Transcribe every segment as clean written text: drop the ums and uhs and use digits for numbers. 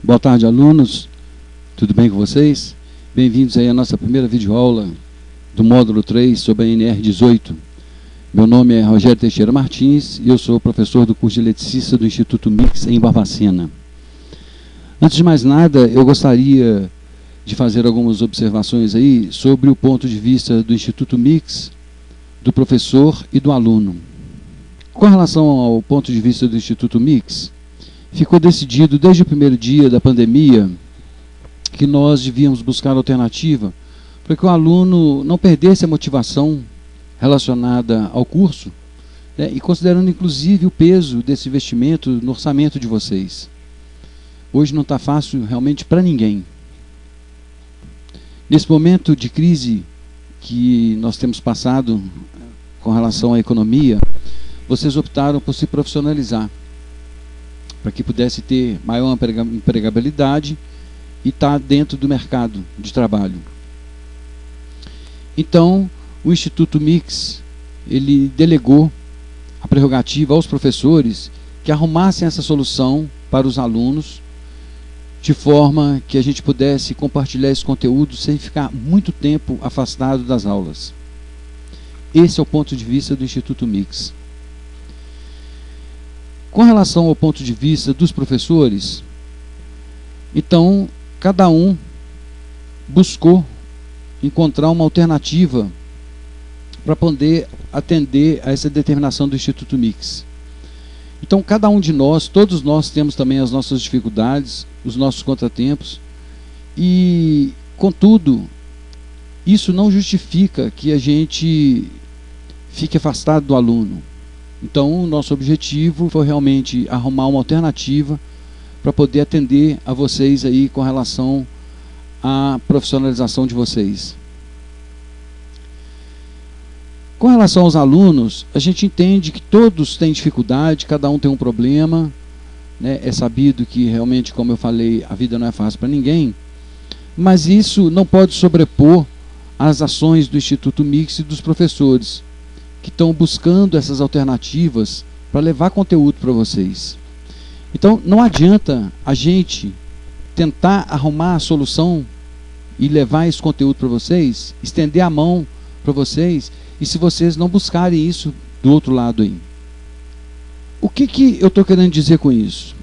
Boa tarde, alunos. Tudo bem com vocês? Bem-vindos aí à nossa primeira videoaula do módulo 3 sobre a NR18. Meu nome é Rogério Teixeira Martins e eu sou professor do curso de Eletricista do Instituto Mix em Barbacena. Antes de mais nada, eu gostaria de fazer algumas observações aí sobre o ponto de vista do Instituto Mix, do professor e do aluno. Com relação ao ponto de vista do Instituto Mix, ficou decidido desde o primeiro dia da pandemia que nós devíamos buscar alternativa para que o aluno não perdesse a motivação relacionada ao curso, né, e considerando inclusive o peso desse investimento no orçamento de vocês. Hoje não está fácil realmente para ninguém. Nesse momento de crise que nós temos passado com relação à economia, vocês optaram por se profissionalizar, para que pudesse ter maior empregabilidade e estar dentro do mercado de trabalho. Então, o Instituto Mix, ele delegou a prerrogativa aos professores que arrumassem essa solução para os alunos, de forma que a gente pudesse compartilhar esse conteúdo sem ficar muito tempo afastado das aulas. Esse é o ponto de vista do Instituto Mix. Com relação ao ponto de vista dos professores, então, cada um buscou encontrar uma alternativa para poder atender a essa determinação do Instituto Mix. Então, cada um de nós, todos nós temos também as nossas dificuldades, os nossos contratempos, e, contudo, isso não justifica que a gente fique afastado do aluno. Então, o nosso objetivo foi realmente arrumar uma alternativa para poder atender a vocês aí com relação à profissionalização de vocês. Com relação aos alunos, a gente entende que todos têm dificuldade, cada um tem um problema, né? É sabido que realmente, como eu falei, a vida não é fácil para ninguém, mas isso não pode sobrepor as ações do Instituto Mix e dos professores, que estão buscando essas alternativas para levar conteúdo para vocês. Então, não adianta a gente tentar arrumar a solução e levar esse conteúdo para vocês, estender a mão para vocês, e se vocês não buscarem isso do outro lado aí. O que eu estou querendo dizer com isso?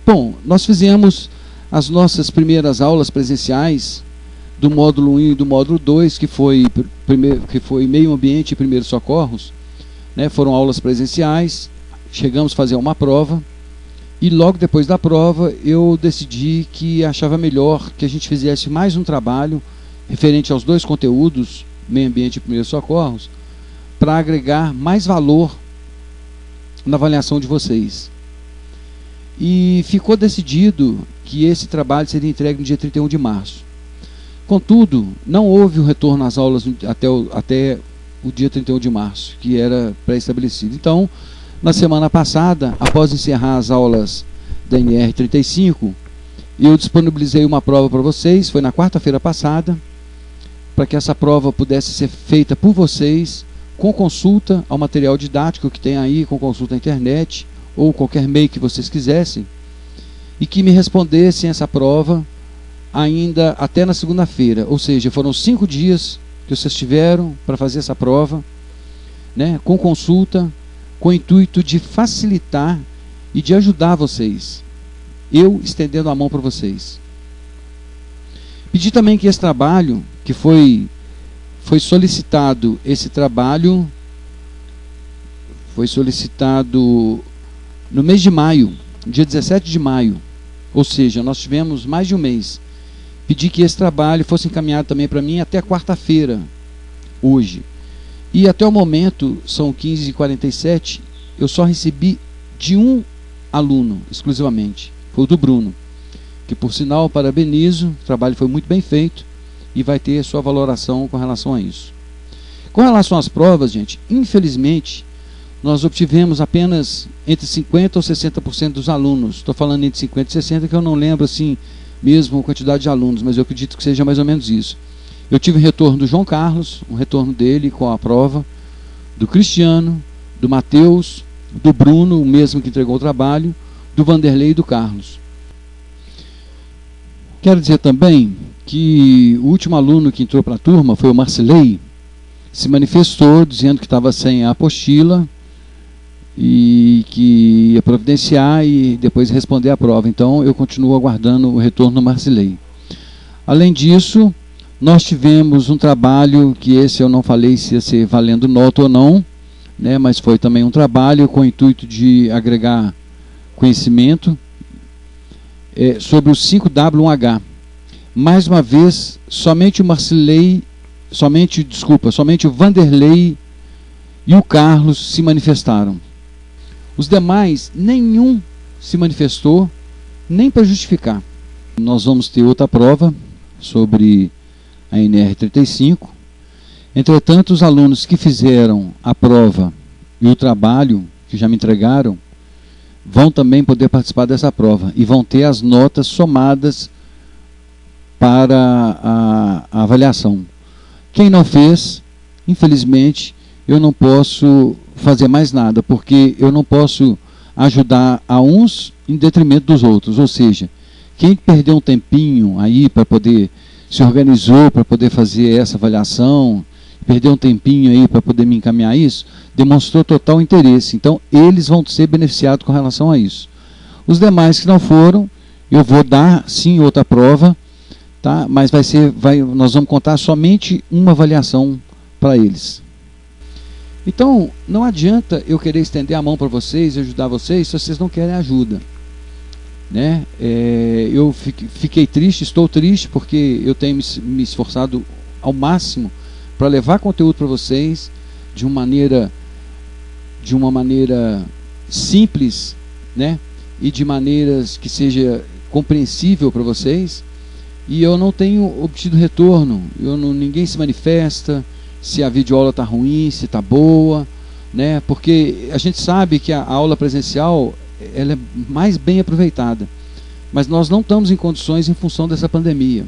Bom, nós fizemos as nossas primeiras aulas presenciais do módulo 1 e do módulo 2, que foi Meio Ambiente e Primeiros Socorros, né? Foram aulas presenciais, chegamos a fazer uma prova, e logo depois da prova eu decidi que achava melhor que a gente fizesse mais um trabalho referente aos dois conteúdos, Meio Ambiente e Primeiros Socorros, para agregar mais valor na avaliação de vocês. E ficou decidido que esse trabalho seria entregue no dia 31 de março. Contudo, não houve o retorno às aulas até o dia 31 de março, que era pré-estabelecido. Então, na semana passada, após encerrar as aulas da NR35, eu disponibilizei uma prova para vocês, foi na quarta-feira passada, para que essa prova pudesse ser feita por vocês, com consulta ao material didático que tem aí, com consulta à internet, ou qualquer meio que vocês quisessem, e que me respondessem essa prova ainda até na segunda-feira, ou seja, foram 5 dias que vocês tiveram para fazer essa prova, né, com consulta, com o intuito de facilitar e de ajudar vocês, eu estendendo a mão para vocês. Pedi também que esse trabalho, que foi solicitado, esse trabalho foi solicitado no mês de maio, dia 17 de maio, ou seja, nós tivemos mais de um mês. Pedi que esse trabalho fosse encaminhado também para mim até quarta-feira, hoje. E até o momento, são 15h47, eu só recebi de um aluno, exclusivamente. Foi o do Bruno, que por sinal, parabenizo, o trabalho foi muito bem feito e vai ter sua valoração com relação a isso. Com relação às provas, gente, infelizmente, nós obtivemos apenas entre 50% ou 60% dos alunos. Estou falando entre 50% e 60%, que eu não lembro assim mesmo a quantidade de alunos, mas eu acredito que seja mais ou menos isso. Eu tive um retorno do João Carlos, um retorno dele com a prova, do Cristiano, do Matheus, do Bruno, o mesmo que entregou o trabalho, do Vanderlei e do Carlos. Quero dizer também que o último aluno que entrou para a turma foi o Marcilei, se manifestou dizendo que estava sem a apostila e que ia providenciar e depois responder à prova. Então eu continuo aguardando o retorno do Marcilei. Além disso, nós tivemos um trabalho, que esse eu não falei se ia ser valendo nota ou não, né, mas foi também um trabalho com o intuito de agregar conhecimento sobre o 5W1H. Mais uma vez, somente o Vanderlei e o Carlos se manifestaram. Os demais, nenhum se manifestou, nem para justificar. Nós vamos ter outra prova sobre a NR35. Entretanto, os alunos que fizeram a prova e o trabalho, que já me entregaram, vão também poder participar dessa prova e vão ter as notas somadas para a avaliação. Quem não fez, infelizmente, eu não posso fazer mais nada, porque eu não posso ajudar a uns em detrimento dos outros. Ou seja, quem perdeu um tempinho aí para poder, se organizou para poder fazer essa avaliação, perdeu um tempinho aí para poder me encaminhar isso, demonstrou total interesse. Então, eles vão ser beneficiados com relação a isso. Os demais que não foram, eu vou dar, sim, outra prova, tá? Mas nós vamos contar somente uma avaliação para eles. Então, não adianta eu querer estender a mão para vocês, ajudar vocês, se vocês não querem ajuda. Né? Eu fiquei triste, estou triste, porque eu tenho me esforçado ao máximo para levar conteúdo para vocês de uma maneira simples, né? E de maneiras que seja compreensível para vocês, e eu não tenho obtido retorno. Ninguém se manifesta se a videoaula está ruim, se está boa, né? Porque a gente sabe que a aula presencial ela é mais bem aproveitada, mas nós não estamos em condições em função dessa pandemia,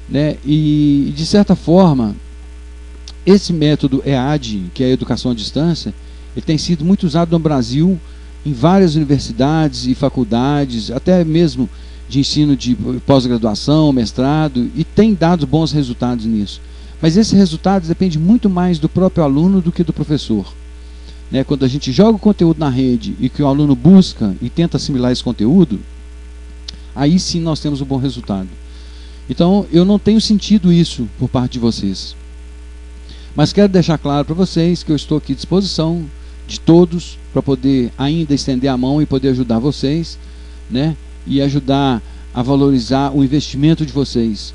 né? E de certa forma, esse método EAD, que é a educação à distância, ele tem sido muito usado no Brasil, em várias universidades e faculdades, até mesmo de ensino de pós-graduação, mestrado, e tem dado bons resultados nisso. Mas esses resultados dependem muito mais do próprio aluno do que do professor. Né? Quando a gente joga o conteúdo na rede e que o aluno busca e tenta assimilar esse conteúdo, aí sim nós temos um bom resultado. Então, eu não tenho sentido isso por parte de vocês. Mas quero deixar claro para vocês que eu estou aqui à disposição de todos para poder ainda estender a mão e poder ajudar vocês, né? E ajudar a valorizar o investimento de vocês.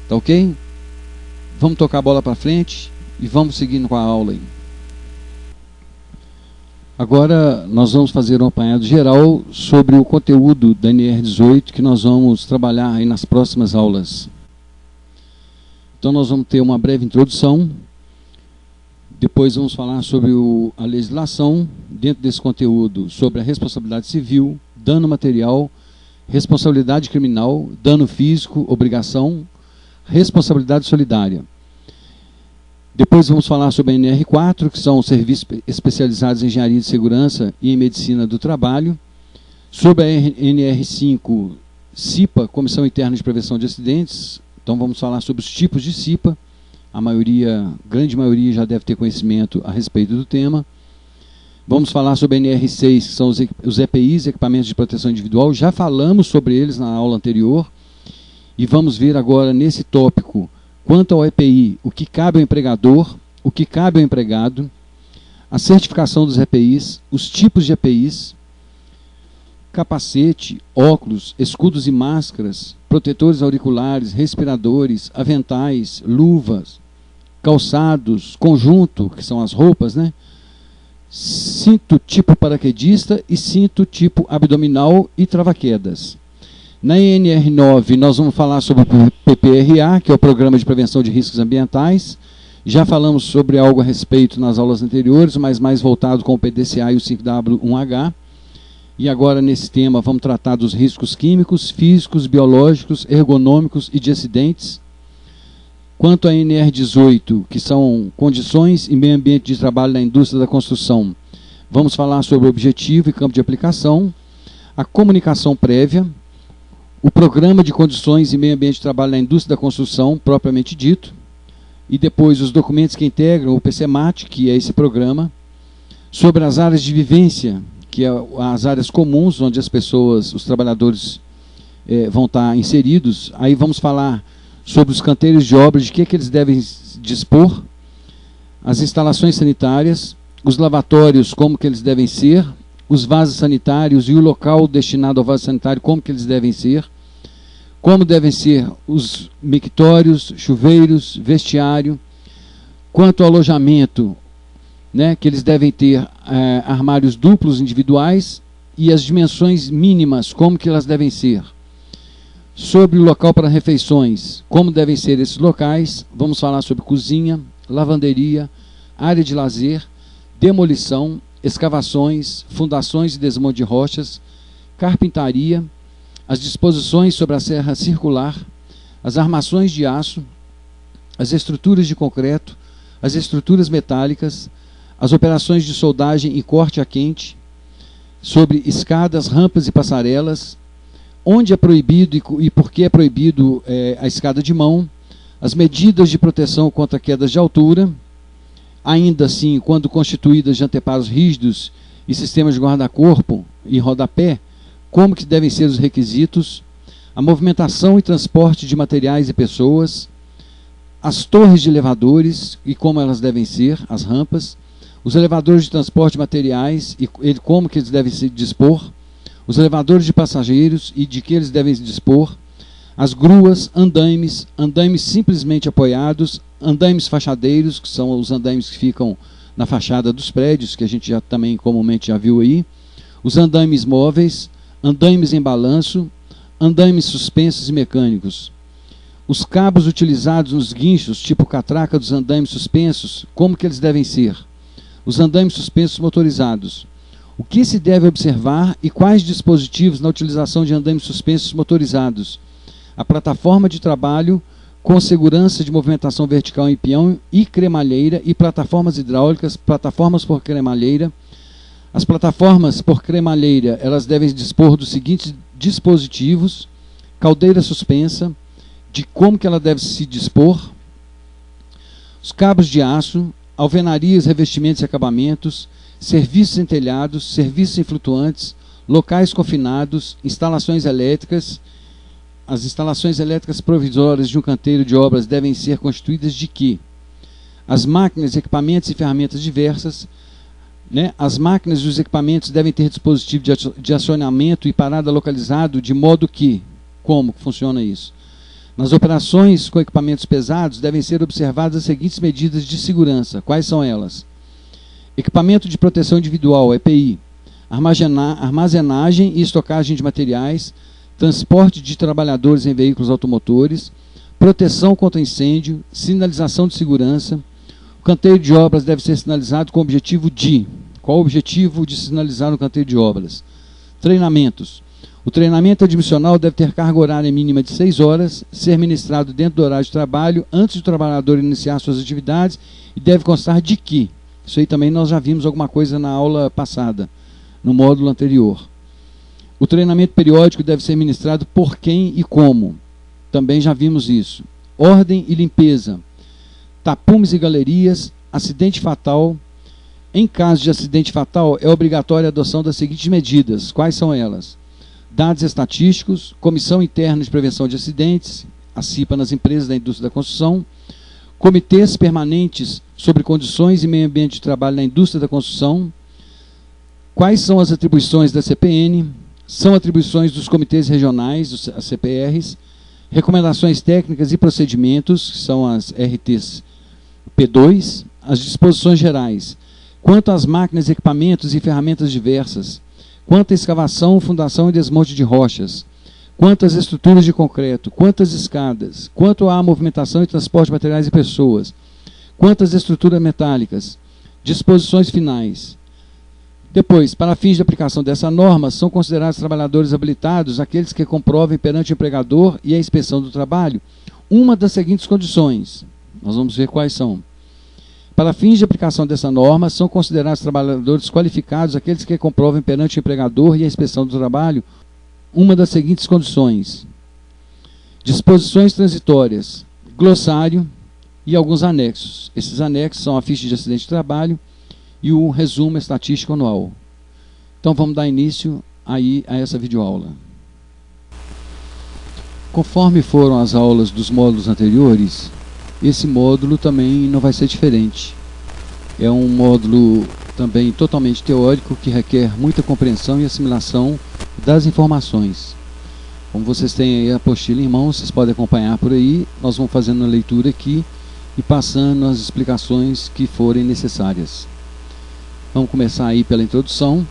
Tá ok? Vamos tocar a bola para frente e vamos seguindo com a aula aí. Agora nós vamos fazer um apanhado geral sobre o conteúdo da NR18 que nós vamos trabalhar aí nas próximas aulas. Então nós vamos ter uma breve introdução. Depois vamos falar sobre a legislação, dentro desse conteúdo, sobre a responsabilidade civil, dano material, responsabilidade criminal, dano físico, obrigação, responsabilidade solidária. Depois vamos falar sobre a NR4, que são os serviços especializados em engenharia de segurança e em medicina do trabalho. Sobre a NR5, CIPA, Comissão Interna de Prevenção de Acidentes. Então vamos falar sobre os tipos de CIPA. A grande maioria já deve ter conhecimento a respeito do tema. Vamos falar sobre a NR6, que são os EPIs, Equipamentos de Proteção Individual. Já falamos sobre eles na aula anterior. E vamos ver agora nesse tópico, quanto ao EPI, o que cabe ao empregador, o que cabe ao empregado, a certificação dos EPIs, os tipos de EPIs, capacete, óculos, escudos e máscaras, protetores auriculares, respiradores, aventais, luvas, calçados, conjunto, que são as roupas, né? Cinto tipo paraquedista e cinto tipo abdominal e trava-quedas. Na NR9 nós vamos falar sobre o PPRA, que é o Programa de Prevenção de Riscos Ambientais. Já falamos sobre algo a respeito nas aulas anteriores, mas mais voltado com o PDCA e o 5W1H. E agora nesse tema vamos tratar dos riscos químicos, físicos, biológicos, ergonômicos e de acidentes. Quanto à NR18, que são condições e meio ambiente de trabalho na indústria da construção, vamos falar sobre o objetivo e campo de aplicação, a comunicação prévia, o Programa de Condições e Meio Ambiente de Trabalho na Indústria da Construção, propriamente dito, e depois os documentos que integram o PCMAT, que é esse programa, sobre as áreas de vivência, que é as áreas comuns, onde as pessoas, os trabalhadores vão estar inseridos. Aí vamos falar sobre os canteiros de obra, de que eles devem dispor, as instalações sanitárias, os lavatórios, como que eles devem ser, os vasos sanitários e o local destinado ao vaso sanitário, como que eles devem ser, como devem ser os mictórios, chuveiros, vestiário, quanto ao alojamento, né, que eles devem ter armários duplos individuais e as dimensões mínimas, como que elas devem ser. Sobre o local para refeições, como devem ser esses locais, vamos falar sobre cozinha, lavanderia, área de lazer, demolição, escavações, fundações e desmonte de rochas, carpintaria, as disposições sobre a serra circular, as armações de aço, as estruturas de concreto, as estruturas metálicas, as operações de soldagem e corte a quente, sobre escadas, rampas e passarelas, onde é proibido e por que é proibido a escada de mão, as medidas de proteção contra quedas de altura, ainda assim, quando constituídas de anteparos rígidos e sistemas de guarda-corpo e rodapé, como que devem ser os requisitos, a movimentação e transporte de materiais e pessoas, as torres de elevadores e como elas devem ser, as rampas, os elevadores de transporte de materiais e como que eles devem se dispor, os elevadores de passageiros e de que eles devem se dispor, as gruas, andaimes simplesmente apoiados, andaimes fachadeiros, que são os andaimes que ficam na fachada dos prédios, que a gente já também comumente já viu aí, os andaimes móveis, andaimes em balanço, andaimes suspensos e mecânicos. Os cabos utilizados nos guinchos, tipo catraca dos andaimes suspensos, como que eles devem ser? Os andaimes suspensos motorizados. O que se deve observar e quais dispositivos na utilização de andaimes suspensos motorizados? A plataforma de trabalho com segurança de movimentação vertical em peão e cremalheira e plataformas hidráulicas, plataformas por cremalheira. As plataformas por cremalheira, elas devem dispor dos seguintes dispositivos: caldeira suspensa, de como que ela deve se dispor, os cabos de aço, alvenarias, revestimentos e acabamentos, serviços em telhados, serviços em flutuantes, locais confinados, instalações elétricas. As instalações elétricas provisórias de um canteiro de obras devem ser constituídas de quê? As máquinas, equipamentos e ferramentas diversas, né? As máquinas e os equipamentos devem ter dispositivo de acionamento e parada localizado, de modo que, como funciona isso? Nas operações com equipamentos pesados, devem ser observadas as seguintes medidas de segurança. Quais são elas? Equipamento de proteção individual, EPI, armazenagem e estocagem de materiais, transporte de trabalhadores em veículos automotores, proteção contra incêndio, sinalização de segurança. O canteiro de obras deve ser sinalizado com o objetivo de... Qual o objetivo de sinalizar no canteiro de obras? Treinamentos. O treinamento admissional deve ter carga horária mínima de 6 horas, ser ministrado dentro do horário de trabalho, antes do trabalhador iniciar suas atividades, e deve constar de que? Isso aí também nós já vimos alguma coisa na aula passada, no módulo anterior. O treinamento periódico deve ser ministrado por quem e como. Também já vimos isso. Ordem e limpeza. Tapumes e galerias. Acidente fatal. Em caso de acidente fatal, é obrigatória a adoção das seguintes medidas. Quais são elas? Dados estatísticos, Comissão Interna de Prevenção de Acidentes, a CIPA nas empresas da indústria da construção, comitês permanentes sobre condições e meio ambiente de trabalho na indústria da construção. Quais são as atribuições da CPN? São atribuições dos comitês regionais, as CPRs, recomendações técnicas e procedimentos, que são as RTs P2, as disposições gerais, quanto às máquinas, equipamentos e ferramentas diversas, quanto à escavação, fundação e desmonte de rochas, quanto às estruturas de concreto, quanto às escadas, quanto à movimentação e transporte de materiais e pessoas, quanto às estruturas metálicas, disposições finais. Depois, para fins de aplicação dessa norma, são considerados trabalhadores habilitados aqueles que comprovem perante o empregador e a inspeção do trabalho uma das seguintes condições. Nós vamos ver quais são. Para fins de aplicação dessa norma, são considerados trabalhadores qualificados aqueles que comprovem perante o empregador e a inspeção do trabalho uma das seguintes condições: disposições transitórias, glossário e alguns anexos. Esses anexos são a ficha de acidente de trabalho e o resumo estatístico anual. Então vamos dar início aí a essa videoaula. Conforme foram as aulas dos módulos anteriores, esse módulo também não vai ser diferente. É um módulo também totalmente teórico que requer muita compreensão e assimilação das informações. Como vocês têm aí a apostila em mãos, vocês podem acompanhar por aí. Nós vamos fazendo a leitura aqui e passando as explicações que forem necessárias. Vamos começar aí pela introdução.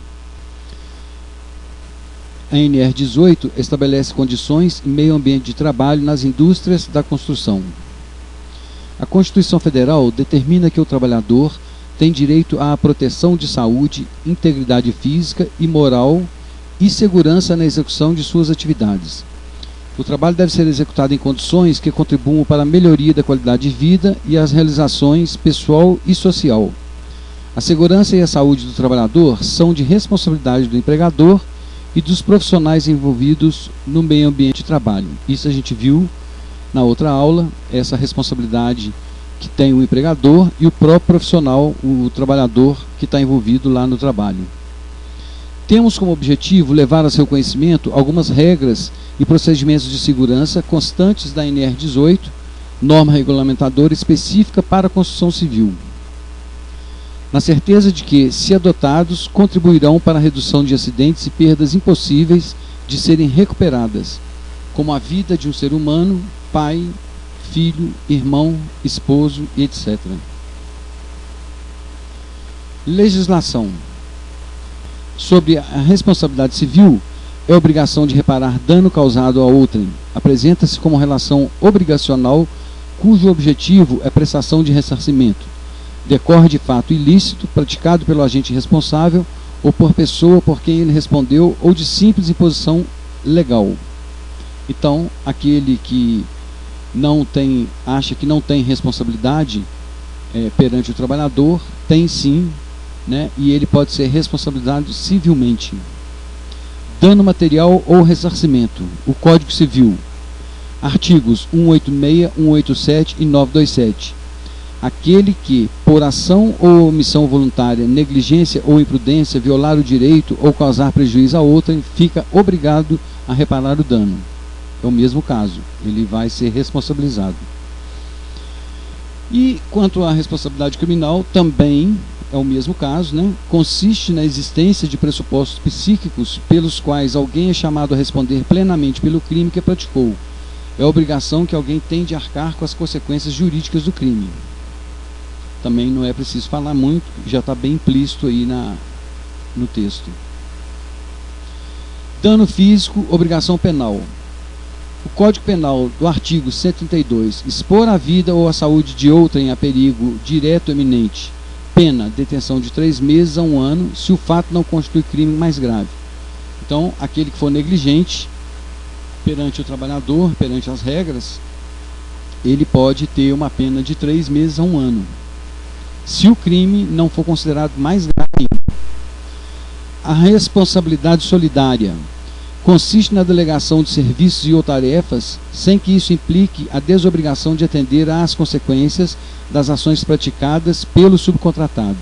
A NR 18 estabelece condições e meio ambiente de trabalho nas indústrias da construção. A Constituição Federal determina que o trabalhador tem direito à proteção de saúde, integridade física e moral e segurança na execução de suas atividades. O trabalho deve ser executado em condições que contribuam para a melhoria da qualidade de vida e as realizações pessoal e social. A segurança e a saúde do trabalhador são de responsabilidade do empregador e dos profissionais envolvidos no meio ambiente de trabalho. Isso a gente viu na outra aula, essa responsabilidade que tem o empregador e o próprio profissional, o trabalhador que está envolvido lá no trabalho. Temos como objetivo levar a seu conhecimento algumas regras e procedimentos de segurança constantes da NR 18, norma regulamentadora específica para a construção civil, na certeza de que, se adotados, contribuirão para a redução de acidentes e perdas impossíveis de serem recuperadas, como a vida de um ser humano, pai, filho, irmão, esposo e etc. Legislação. Sobre a responsabilidade civil, é obrigação de reparar dano causado a outrem. Apresenta-se como relação obrigacional cujo objetivo é prestação de ressarcimento. Decorre de fato ilícito praticado pelo agente responsável ou por pessoa por quem ele respondeu ou de simples imposição legal. Então, aquele que acha que não tem responsabilidade perante o trabalhador, tem sim, né, e ele pode ser responsabilizado civilmente. Dano material ou ressarcimento. O Código Civil. Artigos 186, 187 e 927. Aquele que, por ação ou omissão voluntária, negligência ou imprudência, violar o direito ou causar prejuízo a outrem, fica obrigado a reparar o dano. É o mesmo caso, ele vai ser responsabilizado. E quanto à responsabilidade criminal, também é o mesmo caso, né? Consiste na existência de pressupostos psíquicos pelos quais alguém é chamado a responder plenamente pelo crime que praticou. É a obrigação que alguém tem de arcar com as consequências jurídicas do crime. Também não é preciso falar muito, já está bem implícito aí no texto. Dano físico, obrigação penal. O Código Penal, do artigo 132, expor a vida ou a saúde de outrem a perigo direto ou iminente, pena, detenção de 3 meses a 1 ano, se o fato não constitui crime mais grave. Então, aquele que for negligente perante o trabalhador, perante as regras, ele pode ter uma pena de 3 meses a 1 ano, se o crime não for considerado mais grave. A responsabilidade solidária consiste na delegação de serviços e ou tarefas, sem que isso implique a desobrigação de atender às consequências das ações praticadas pelo subcontratado.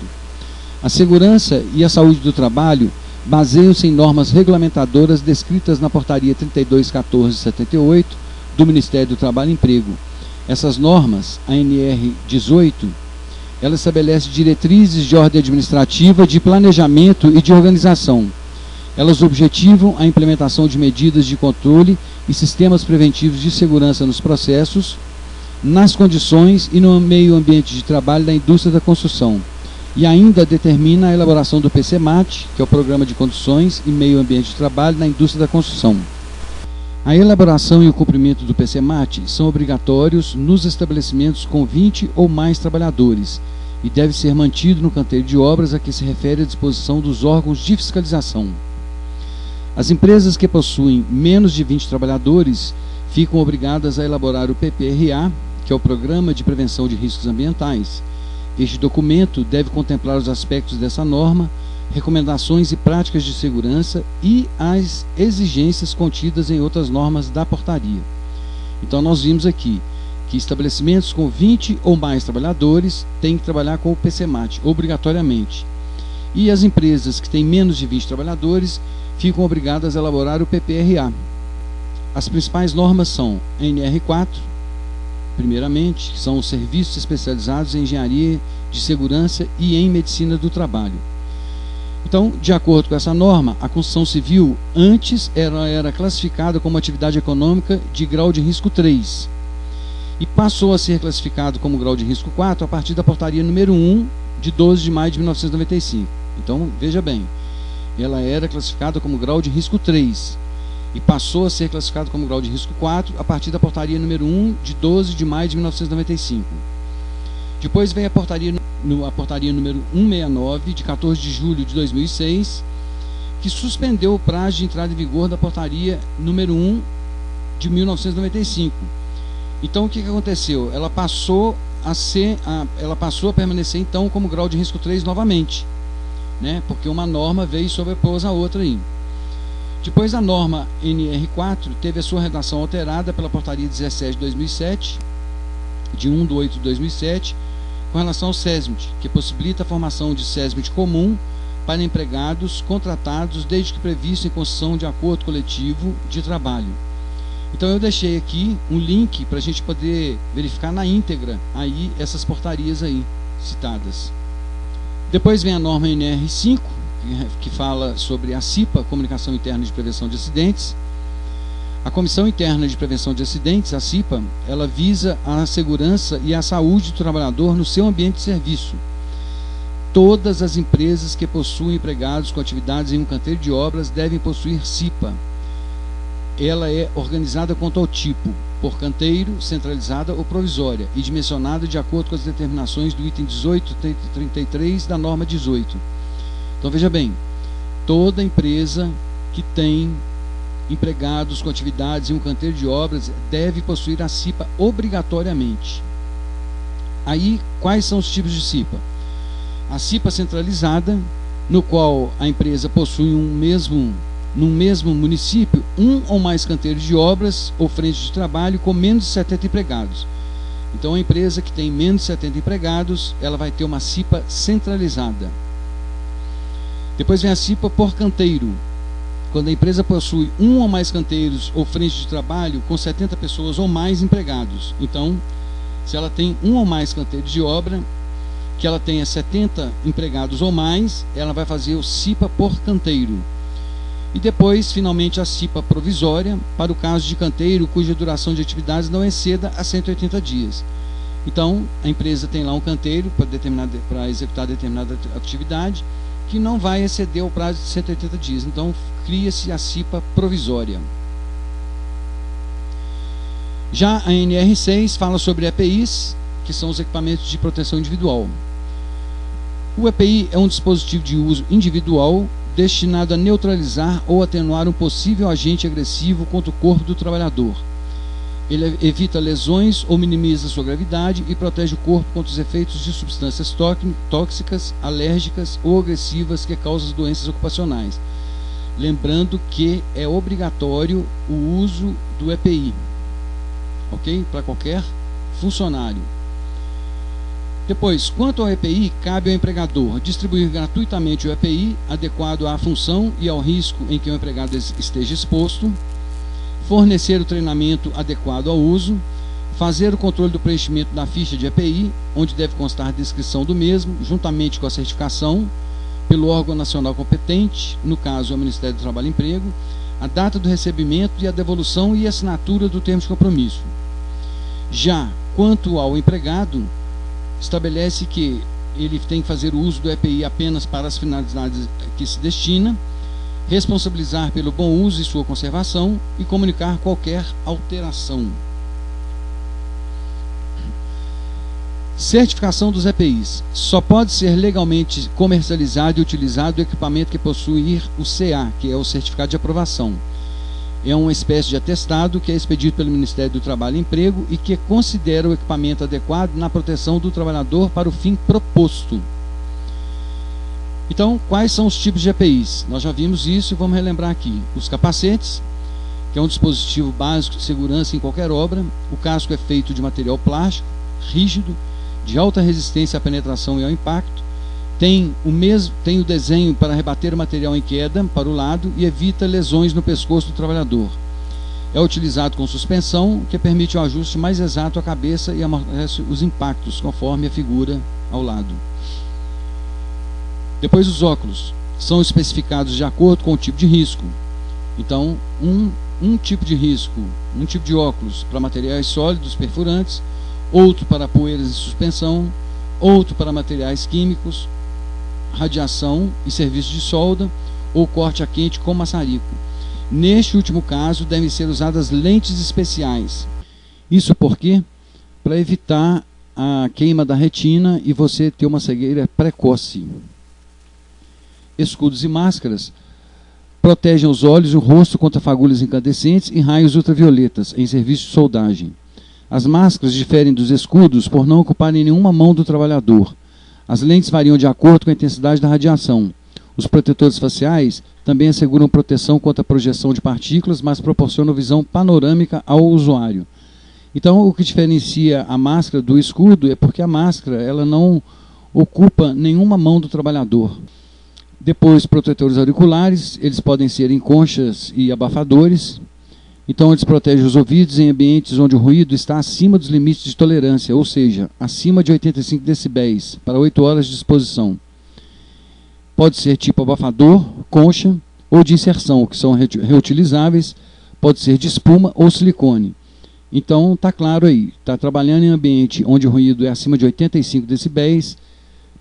A segurança e a saúde do trabalho baseiam-se em normas regulamentadoras descritas na Portaria 32/14/78 do Ministério do Trabalho e Emprego. Essas normas, a NR 18, ela estabelece diretrizes de ordem administrativa, de planejamento e de organização. Elas objetivam a implementação de medidas de controle e sistemas preventivos de segurança nos processos, nas condições e no meio ambiente de trabalho da indústria da construção. E ainda determina a elaboração do PCMAT, que é o Programa de Condições e Meio Ambiente de Trabalho na Indústria da Construção. A elaboração e o cumprimento do PCMAT são obrigatórios nos estabelecimentos com 20 ou mais trabalhadores e deve ser mantido no canteiro de obras a que se refere a disposição dos órgãos de fiscalização. As empresas que possuem menos de 20 trabalhadores ficam obrigadas a elaborar o PPRA, que é o Programa de Prevenção de Riscos Ambientais. Este documento deve contemplar os aspectos dessa norma, recomendações e práticas de segurança e as exigências contidas em outras normas da portaria. Então nós vimos aqui que estabelecimentos com 20 ou mais trabalhadores têm que trabalhar com o PCMAT, obrigatoriamente. E as empresas que têm menos de 20 trabalhadores ficam obrigadas a elaborar o PPRA. As principais normas são a NR4, primeiramente, que são os serviços especializados em engenharia de segurança e em medicina do trabalho. Então, de acordo com essa norma, a construção civil antes era classificada como atividade econômica de grau de risco 3 e passou a ser classificado como grau de risco 4 a partir da portaria número 1 de 12 de maio de 1995. Então, veja bem, ela era classificada como grau de risco 3 e passou a ser classificado como grau de risco 4 a partir da portaria número 1 de 12 de maio de 1995. Depois veio a portaria número 169 de 14 de julho de 2006, que suspendeu o prazo de entrada em vigor da portaria número 1 de 1995. Então o que aconteceu? Ela passou a permanecer então como grau de risco 3 novamente, né? Porque uma norma veio e sobrepôs a outra aí. Depois a norma NR4 teve a sua redação alterada pela portaria 17 de 2007, de 1 de 8 de 2007, com relação ao SESMIT, que possibilita a formação de SESMIT comum para empregados contratados desde que previsto em concessão de acordo coletivo de trabalho. Então eu deixei aqui um link para a gente poder verificar na íntegra aí essas portarias aí citadas. Depois vem a norma NR5, que fala sobre a CIPA, Comunicação Interna de Prevenção de Acidentes. A Comissão Interna de Prevenção de Acidentes, a CIPA, ela visa a segurança e a saúde do trabalhador no seu ambiente de serviço. Todas as empresas que possuem empregados com atividades em um canteiro de obras devem possuir CIPA. Ela é organizada quanto ao tipo, por canteiro, centralizada ou provisória, e dimensionada de acordo com as determinações do item 1833 da norma 18. Então veja bem, toda empresa que tem empregados com atividades em um canteiro de obras deve possuir a CIPA obrigatoriamente. Aí, quais são os tipos de CIPA? A CIPA centralizada, no qual a empresa possui num mesmo município, um ou mais canteiros de obras ou frentes de trabalho com menos de 70 empregados. Então, a empresa que tem menos de 70 empregados, ela vai ter uma CIPA centralizada. Depois vem a CIPA por canteiro, quando a empresa possui um ou mais canteiros ou frentes de trabalho com 70 pessoas ou mais empregados. Então, se ela tem um ou mais canteiros de obra, que ela tenha 70 empregados ou mais, ela vai fazer o CIPA por canteiro. E depois, finalmente, a CIPA provisória, para o caso de canteiro cuja duração de atividades não exceda a 180 dias. Então, a empresa tem lá um canteiro para executar determinada atividade, que não vai exceder o prazo de 180 dias. Então, cria-se a CIPA provisória. Já a NR6 fala sobre EPIs, que são os equipamentos de proteção individual. O EPI é um dispositivo de uso individual destinado a neutralizar ou atenuar um possível agente agressivo contra o corpo do trabalhador. Ele evita lesões ou minimiza sua gravidade e protege o corpo contra os efeitos de substâncias tóxicas, alérgicas ou agressivas que causam doenças ocupacionais. Lembrando que é obrigatório o uso do EPI, ok? Para qualquer funcionário. Depois, quanto ao EPI, cabe ao empregador distribuir gratuitamente o EPI adequado à função e ao risco em que o empregado esteja exposto, fornecer o treinamento adequado ao uso, fazer o controle do preenchimento da ficha de EPI, onde deve constar a descrição do mesmo, juntamente com a certificação, pelo órgão nacional competente, no caso é o Ministério do Trabalho e Emprego, a data do recebimento e a devolução e assinatura do termo de compromisso. Já quanto ao empregado, estabelece que ele tem que fazer o uso do EPI apenas para as finalidades que se destina, responsabilizar pelo bom uso e sua conservação e comunicar qualquer alteração. Certificação dos EPIs. Só pode ser legalmente comercializado e utilizado o equipamento que possuir o CA, que é o Certificado de Aprovação. É uma espécie de atestado que é expedido pelo Ministério do Trabalho e Emprego e que considera o equipamento adequado na proteção do trabalhador para o fim proposto. Então, quais são os tipos de EPIs? Nós já vimos isso e vamos relembrar aqui. Os capacetes, que é um dispositivo básico de segurança em qualquer obra. O casco é feito de material plástico, rígido, de alta resistência à penetração e ao impacto. Tem o desenho para rebater o material em queda para o lado e evita lesões no pescoço do trabalhador. É utilizado com suspensão, que permite um ajuste mais exato à cabeça e amortece os impactos, conforme a figura ao lado. Depois, os óculos são especificados de acordo com o tipo de risco. Então, um tipo de risco, um tipo de óculos para materiais sólidos perfurantes, outro para poeiras e suspensão, outro para materiais químicos, radiação e serviço de solda ou corte a quente com maçarico. Neste último caso, devem ser usadas lentes especiais. Isso porque para evitar a queima da retina e você ter uma cegueira precoce. Escudos e máscaras protegem os olhos e o rosto contra fagulhas incandescentes e raios ultravioletas em serviço de soldagem. As máscaras diferem dos escudos por não ocuparem nenhuma mão do trabalhador. As lentes variam de acordo com a intensidade da radiação. Os protetores faciais também asseguram proteção contra a projeção de partículas, mas proporcionam visão panorâmica ao usuário. Então, o que diferencia a máscara do escudo é porque a máscara ela não ocupa nenhuma mão do trabalhador. Depois, protetores auriculares, eles podem ser em conchas e abafadores. Então, eles protegem os ouvidos em ambientes onde o ruído está acima dos limites de tolerância, ou seja, acima de 85 decibéis, para 8 horas de exposição. Pode ser tipo abafador, concha ou de inserção, que são reutilizáveis, pode ser de espuma ou silicone. Então, está claro aí, está trabalhando em ambiente onde o ruído é acima de 85 decibéis,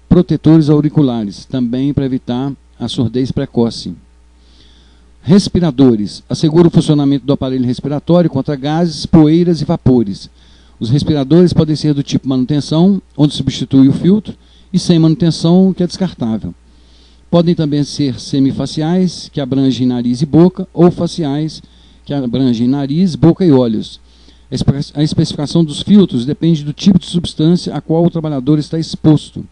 protetores auriculares, também para evitar a surdez precoce. Respiradores, assegura o funcionamento do aparelho respiratório contra gases, poeiras e vapores. Os respiradores podem ser do tipo manutenção, onde substitui o filtro, e sem manutenção, que é descartável. Podem também ser semifaciais, que abrangem nariz e boca, ou faciais, que abrangem nariz, boca e olhos. A especificação dos filtros depende do tipo de substância a qual o trabalhador está exposto.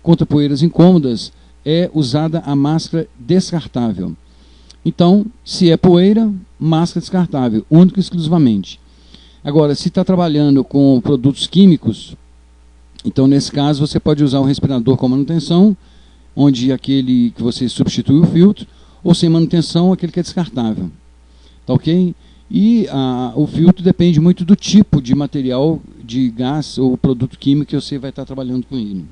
Contra poeiras incômodas, é usada a máscara descartável. Então, se é poeira, máscara descartável, único e exclusivamente. Agora, se está trabalhando com produtos químicos, então nesse caso você pode usar o respirador com manutenção, onde aquele que você substitui o filtro, ou sem manutenção, aquele que é descartável. Tá ok? E o filtro depende muito do tipo de material, de gás ou produto químico que você vai estar trabalhando com ele.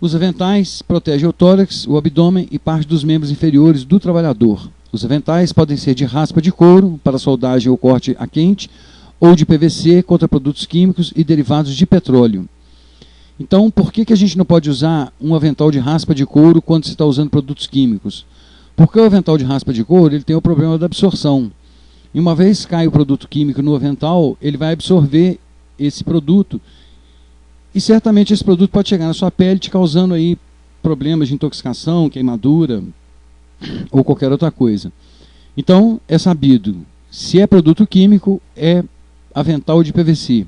Os aventais protegem o tórax, o abdômen e parte dos membros inferiores do trabalhador. Os aventais podem ser de raspa de couro, para soldagem ou corte a quente, ou de PVC contra produtos químicos e derivados de petróleo. Então, por que a gente não pode usar um avental de raspa de couro quando se está usando produtos químicos? Porque o avental de raspa de couro ele tem o problema da absorção. E uma vez cai o produto químico no avental, ele vai absorver esse produto. E certamente esse produto pode chegar na sua pele te causando aí problemas de intoxicação, queimadura ou qualquer outra coisa. Então, é sabido, se é produto químico, é avental de PVC.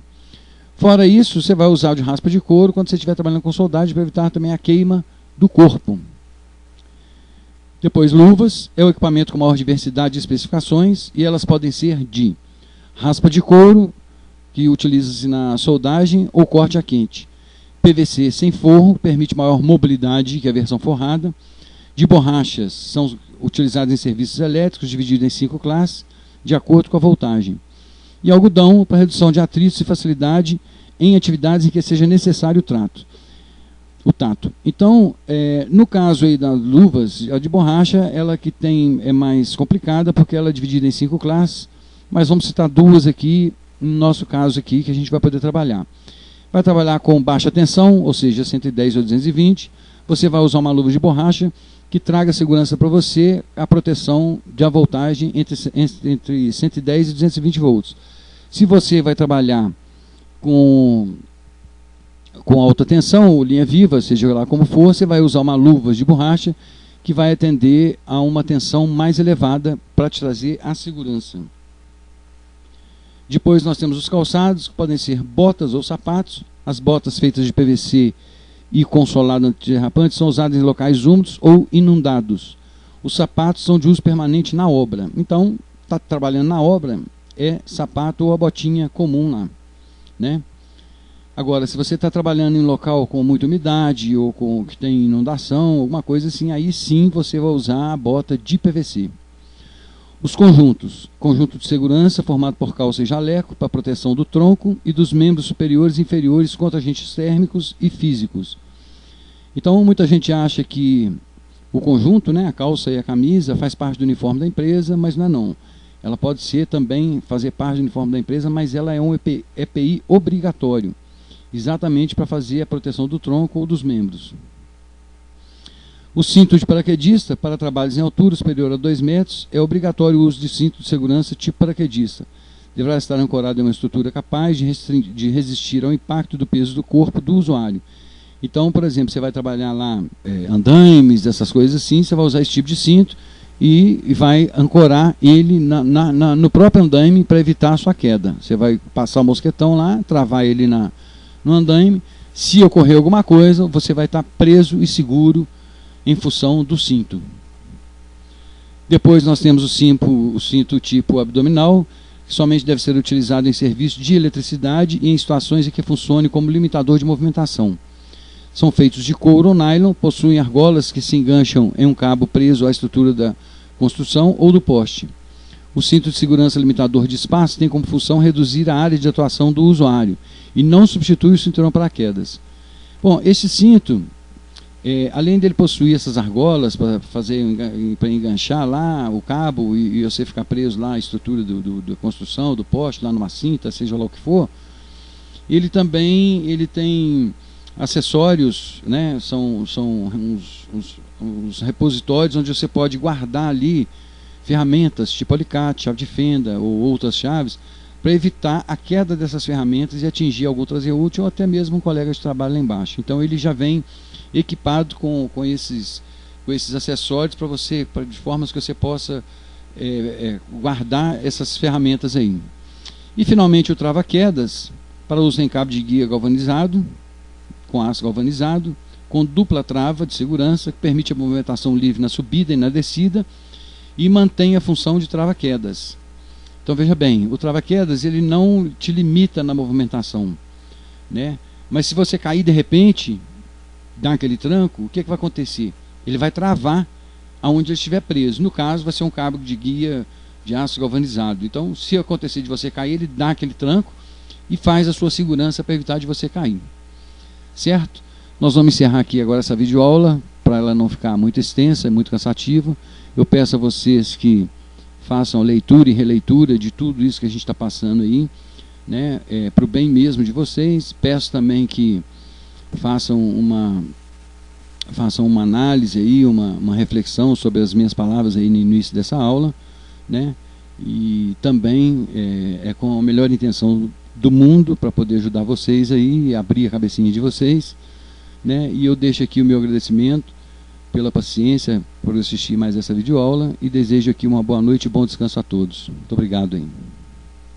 Fora isso, você vai usar o de raspa de couro quando você estiver trabalhando com soldagem para evitar também a queima do corpo. Depois, luvas, é o equipamento com maior diversidade de especificações e elas podem ser de raspa de couro, que utiliza-se na soldagem ou corte a quente. PVC sem forro, permite maior mobilidade que a versão forrada. De borrachas, são utilizadas em serviços elétricos, divididos em 5 classes, de acordo com a voltagem. E algodão, para redução de atritos e facilidade em atividades em que seja necessário o tato. Então, no caso aí das luvas, a de borracha, ela que é mais complicada, porque ela é dividida em 5 classes, mas vamos citar 2 aqui, no nosso caso aqui, que a gente vai poder trabalhar. Vai trabalhar com baixa tensão, ou seja, 110 ou 220. Você vai usar uma luva de borracha que traga segurança para você, a proteção de a voltagem entre 110 e 220 volts. Se você vai trabalhar com alta tensão, ou linha viva, seja lá como for, você vai usar uma luva de borracha que vai atender a uma tensão mais elevada para te trazer a segurança. Depois nós temos os calçados, que podem ser botas ou sapatos. As botas feitas de PVC e com solado antiderrapante são usados em locais úmidos ou inundados. Os sapatos são de uso permanente na obra. Então, está trabalhando na obra, é sapato ou a botinha comum lá, né? Agora, se você está trabalhando em um local com muita umidade ou com que tem inundação, alguma coisa assim, aí sim você vai usar a bota de PVC. Os conjuntos. Conjunto de segurança formado por calça e jaleco para proteção do tronco e dos membros superiores e inferiores contra agentes térmicos e físicos. Então, muita gente acha que o conjunto, né, a calça e a camisa, faz parte do uniforme da empresa, mas não é não. Ela pode ser também fazer parte do uniforme da empresa, mas ela é um EPI obrigatório, exatamente para fazer a proteção do tronco ou dos membros. O cinto de paraquedista, para trabalhos em altura superior a 2 metros, é obrigatório o uso de cinto de segurança tipo paraquedista. Deverá estar ancorado em uma estrutura capaz de resistir ao impacto do peso do corpo do usuário. Então, por exemplo, você vai trabalhar lá andaimes, essas coisas assim, você vai usar esse tipo de cinto e vai ancorar ele no próprio andaime para evitar a sua queda. Você vai passar o mosquetão lá, travar ele no andaime. Se ocorrer alguma coisa, você vai estar preso e seguro em função do cinto. Depois nós temos o cinto tipo abdominal, que somente deve ser utilizado em serviço de eletricidade e em situações em que funcione como limitador de movimentação. São feitos de couro ou nylon, possuem argolas que se engancham em um cabo preso à estrutura da construção ou do poste. O cinto de segurança limitador de espaço tem como função reduzir a área de atuação do usuário e não substitui o cinturão paraquedas. Bom, esse cinto, além dele possuir essas argolas para enganchar lá o cabo e você ficar preso lá à estrutura da construção, do poste, lá numa cinta, seja lá o que for, ele tem acessórios, né? São uns repositórios onde você pode guardar ali ferramentas tipo alicate, chave de fenda ou outras chaves para evitar a queda dessas ferramentas e atingir algum traseiro útil ou até mesmo um colega de trabalho lá embaixo. Então ele já vem equipado com esses acessórios de formas que você possa guardar essas ferramentas aí. E finalmente o trava-quedas para uso em cabo de guia galvanizado, com aço galvanizado, com dupla trava de segurança que permite a movimentação livre na subida e na descida e mantém a função de trava-quedas. Então veja bem, o trava-quedas ele não te limita na movimentação, né? Mas se você cair de repente, dar aquele tranco, o que vai acontecer? Ele vai travar aonde ele estiver preso. No caso, vai ser um cabo de guia de aço galvanizado. Então, se acontecer de você cair, ele dá aquele tranco e faz a sua segurança para evitar de você cair. Certo? Nós vamos encerrar aqui agora essa videoaula, para ela não ficar muito extensa, muito cansativa. Eu peço a vocês que façam leitura e releitura de tudo isso que a gente está passando aí, né? Para o bem mesmo de vocês. Peço também que façam uma análise aí, uma reflexão sobre as minhas palavras aí no início dessa aula, né? E também com a melhor intenção do mundo para poder ajudar vocês aí e abrir a cabecinha de vocês, né? E eu deixo aqui o meu agradecimento pela paciência por assistir mais essa videoaula e desejo aqui uma boa noite e bom descanso a todos. Muito obrigado aí.